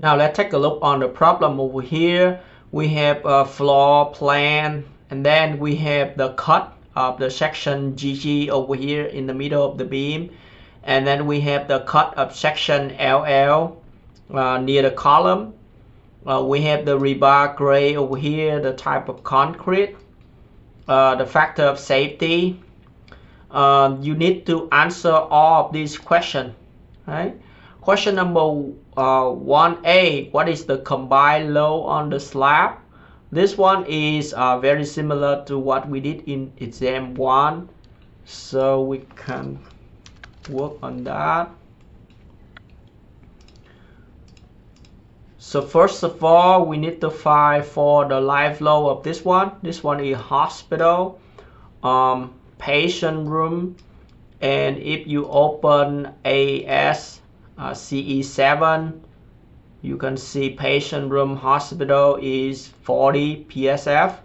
Now let's take a look on the problem over here. We have a floor plan, and then we have the cut of the section GG over here in the middle of the beam, and then we have the cut of section LL near the column. We have the rebar gray over here, the type of concrete, the factor of safety. You need to answer all of these questions, right? Question number 1A, what is the combined load on the slab? This one is very similar to what we did in exam 1, so we can work on that. So first of all, we need to find for the live load of this one. This one is hospital, patient room, and if you open AS CE7, you can see patient room hospital is 40 PSF.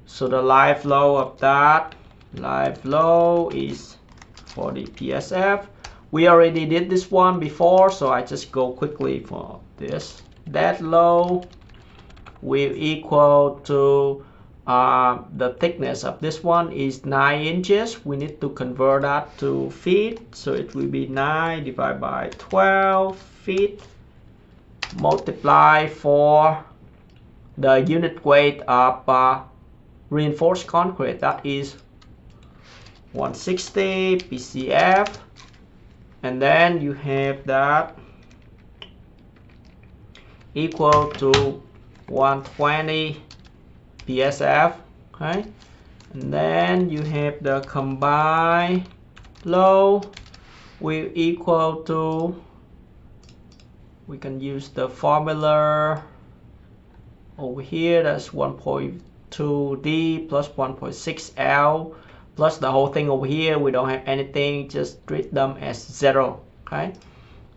So the live load of that, live load is 40 PSF. We already did this one before, so I just go quickly for this. That load will equal to the thickness of this one is 9 inches. We need to convert that to feet, so it will be 9 divided by 12 feet, multiply for the unit weight of reinforced concrete, that is 160 PCF, and then you have that equal to 120 PSF, okay? And then you have the combined load will equal to, we can use the formula over here, that's 1.2D plus 1.6 L plus the whole thing over here. We don't have anything, just treat them as 0, okay?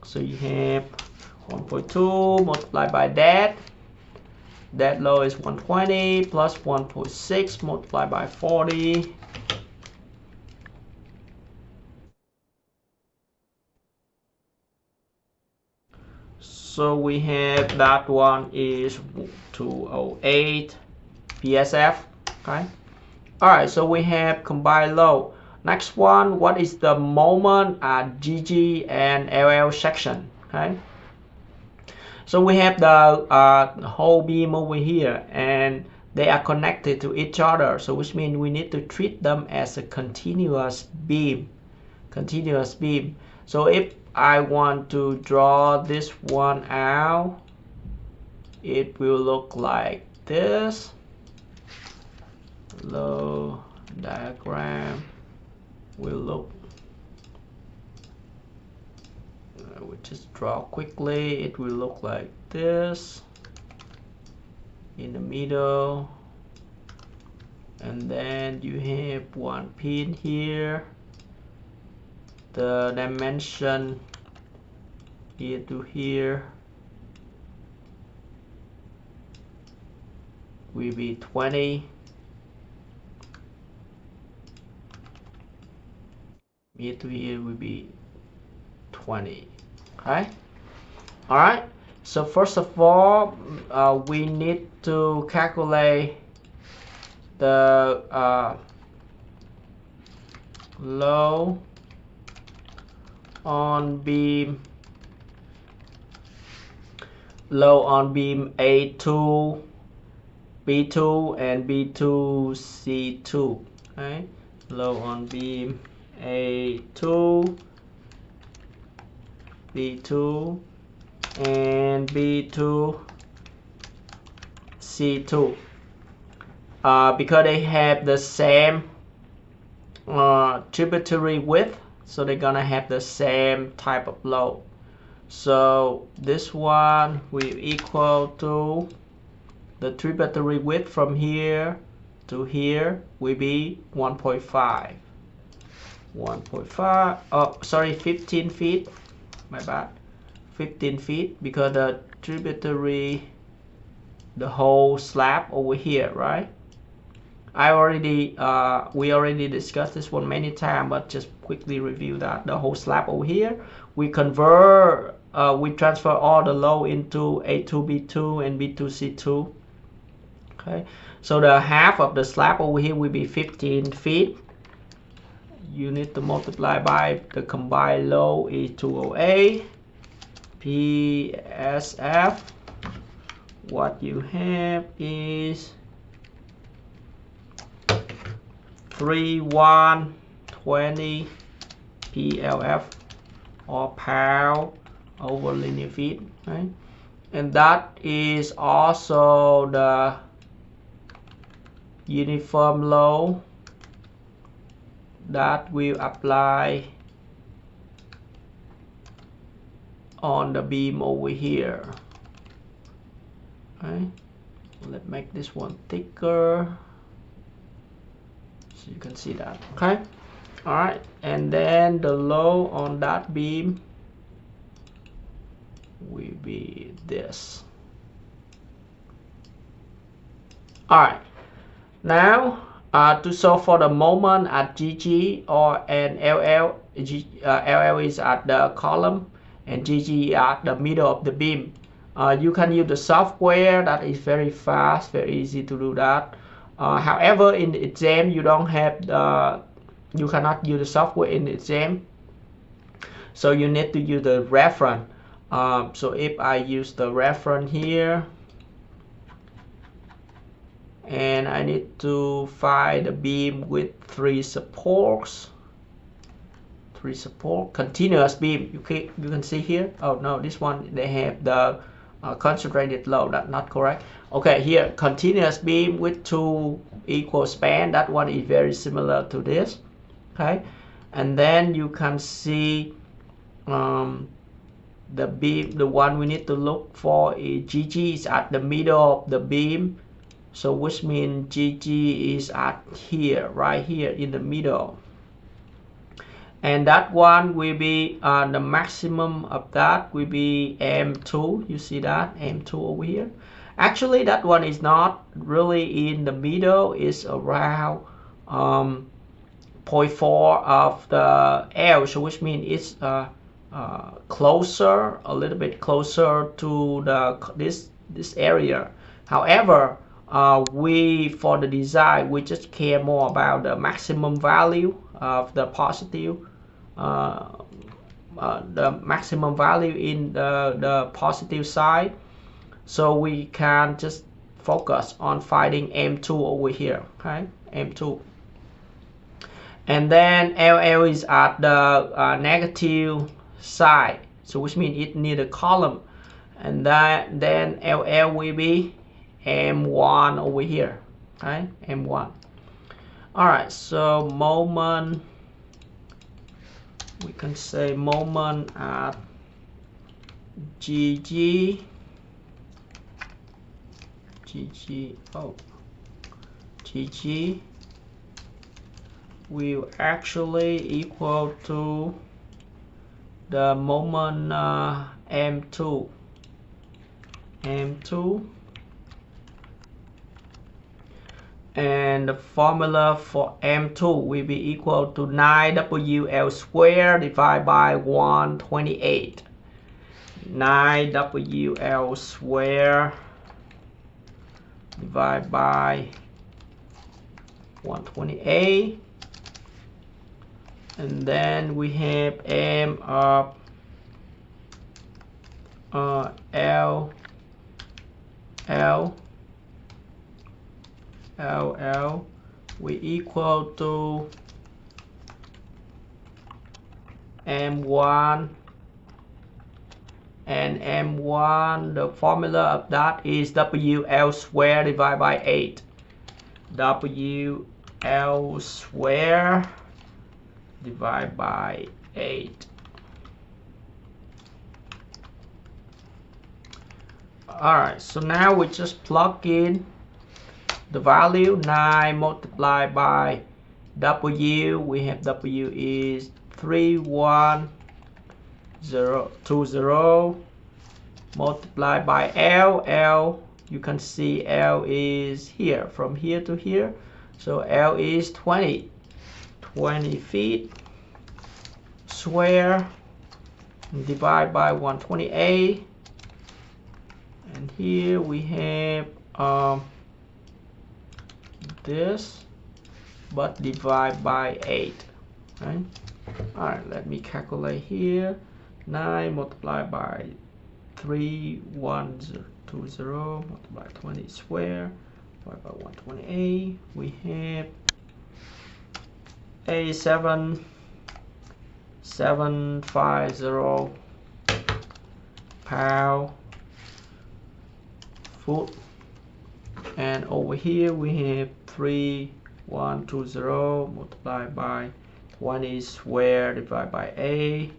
So you have 1.2 multiplied by that load is 120 plus 1.6 multiplied by 40. So we have that one is 208 PSF, okay? Alright, so we have combined load. Next one, what is the moment at GG and LL section, okay? So we have the whole beam over here, and they are connected to each other, so which means we need to treat them as a continuous beam. So if I want to draw this one out, it will look like this. Load diagram will look, we just draw quickly, it will look like this in the middle, and then you have one pin here. The dimension here to here will be 20. Here to here will be 20. Okay. All right. So first of all, we need to calculate the load on beam A2, B2 and B2 C2. Okay. Load on beam A2, B2 and B2 C2, because they have the same tributary width, so they're gonna have the same type of load. So this one will equal to the tributary width from here to here will be 1.5. 1.5, oh sorry, 15 feet, my bad, 15 feet, because the tributary, the whole slab over here, right? We already discussed this one many times, but just quickly review that. The whole slab over here, we convert we transfer all the load into A2B2 and B2C2. Okay, so the half of the slab over here will be 15 feet. You need to multiply by the combined load is 208 PSF. What you have is 3120 PLF or pound over linear feet, right? And that is also the uniform load that will apply on the beam over here. Okay, let's make this one thicker so you can see that. Okay, all right, and then the load on that beam will be this. All right, now to solve for the moment at GG or an LL, LL is at the column and GG at the middle of the beam. You can use the software that is very fast, very easy to do that. However, in the exam, you don't have you cannot use the software in the exam, so you need to use the reference. So if I use the reference here, and I need to find a beam with three supports, continuous beam. You can see here. Oh no, this one they have the concentrated load. That's not correct. Okay, here continuous beam with two equal span. That one is very similar to this. Okay, and then you can see the beam. The one we need to look for is GG is at the middle of the beam. So which means GG is at here, right here in the middle. And that one will be the maximum of that will be M2. You see that M2 over here. Actually, that one is not really in the middle. It's around 0.4 of the L. So which means it's closer, a little bit closer to the this area. However, for the design, we just care more about the maximum value of the positive, the maximum value in the positive side. So we can just focus on finding M2 over here, okay, M2. And then LL is at the negative side, so which means it needs a column, and then LL will be M1 over here, okay, M1. All right, so moment, we can say moment at GG, GG will actually equal to the moment M2, and the formula for M2 will be equal to 9WL squared divided by 128. 9WL squared divided by 128. And then we have M of LL we equal to M1, and M1, the formula of that is WL squared divided by 8. WL squared divided by 8. Alright, so now we just plug in the value 9 multiplied by W. We have W is 31020 multiplied by L. You can see L is here, from here to here, so L is 20 feet square divide by 128, and here we have this, but divide by 8, right? All right, let me calculate here. 9 multiplied by 3,120 multiplied by 20 square divided by 128. We have 87,750 pound foot, and over here we have 3,120 multiplied by 20 square divided by 8.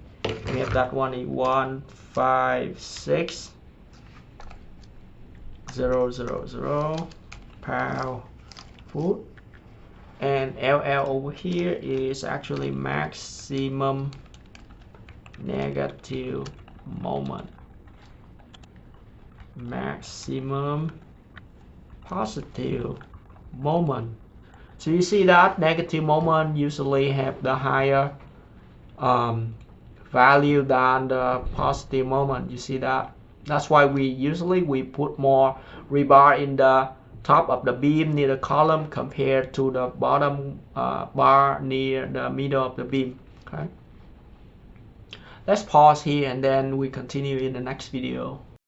We have that one is 156,000 pound foot, and LL over here is actually maximum negative moment, maximum positive moment. So you see that negative moment usually have the higher value than the positive moment. You see that? That's why we usually put more rebar in the top of the beam near the column compared to the bottom bar near the middle of the beam. Okay. Let's pause here and then we continue in the next video.